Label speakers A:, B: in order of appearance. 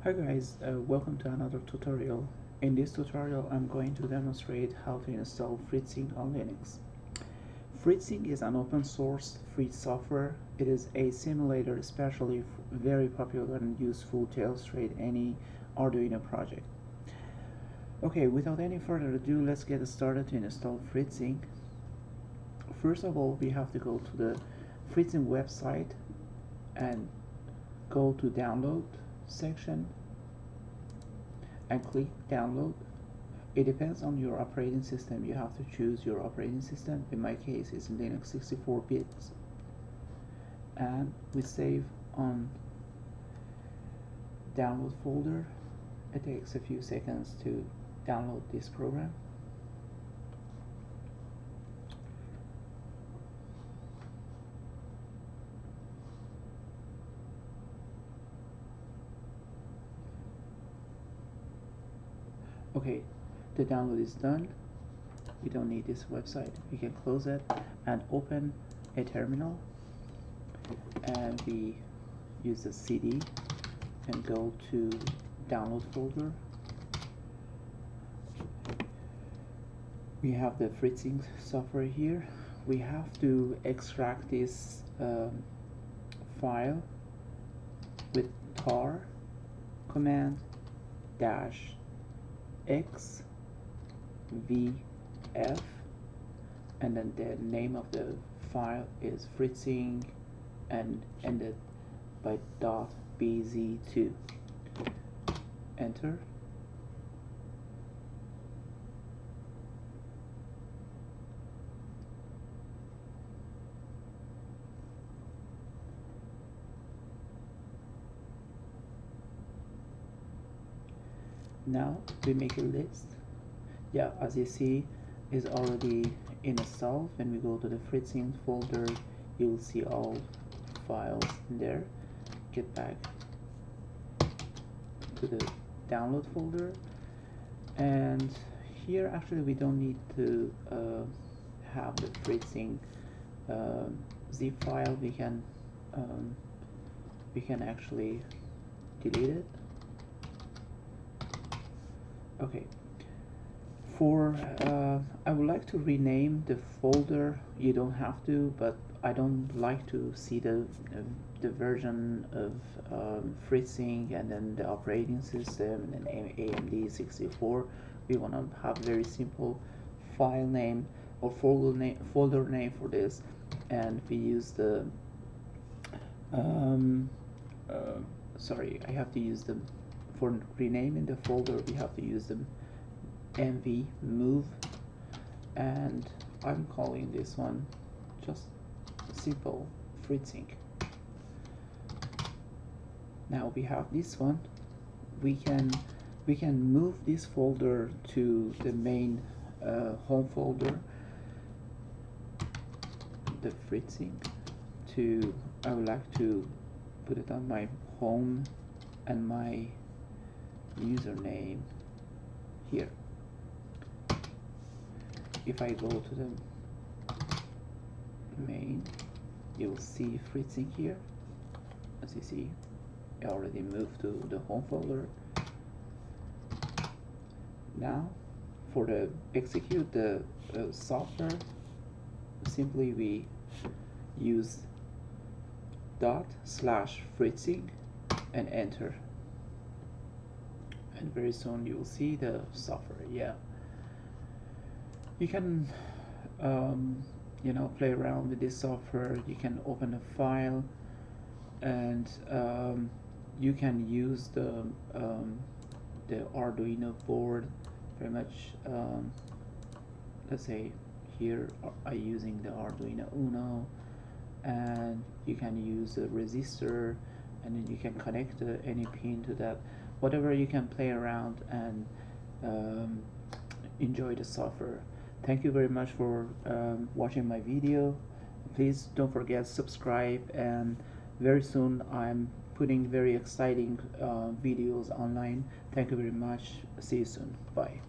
A: Hi guys, welcome to another tutorial. In this tutorial I'm going to demonstrate how to install Fritzing on Linux. Fritzing is an open source free software. It is a simulator especially very popular and useful to illustrate any Arduino project. Okay, without any further ado, let's get started to install Fritzing. First of all, we have to go to the Fritzing website and go to download section and click download. It depends on your operating system. You have to choose your operating system. In my case it's Linux 64 bits, and we save on download folder. It takes a few seconds to download this program. Okay, the download is done. We don't need this website. We can close it and open a terminal, and we use the CD and go to download folder. We have the Fritzing software here. We have to extract this file with tar command dash X V F, and then the name of the file is Fritzing and ended by .bz2. Enter. Now we make a list. Yeah, as you see, is already installed. When we go to the Fritzing folder, you will see all files in there. Get back to the download folder, and here actually we don't need to have the Fritzing zip file. We can actually delete it. Okay, for I would like to rename the folder. You don't have to, but I don't like to see the version of Fritzing and then the operating system and then AMD 64. We want to have very simple file name or folder name for this, and we use the sorry, I have to use the for renaming the folder. We have to use the mv move, and I'm calling this one just simple Fritzing. Now we have this one. We can move this folder to the main home folder, the Fritzing. I would like to put it on my home and my username here. If I go to the main, you will see Fritzing here. As you see, I already moved to the home folder. Now for the execute the software, simply we use /Fritzing and enter, and very soon you will see the software. Yeah, you can play around with this software. You can open a file, and you can use the Arduino board very much. Let's say here I'm using the Arduino Uno, and you can use a resistor, and then you can connect any pin to that. Whatever, you can play around and enjoy the software. Thank you very much for watching my video. Please don't forget subscribe, and very soon I'm putting very exciting videos online. Thank you very much. See you soon. Bye.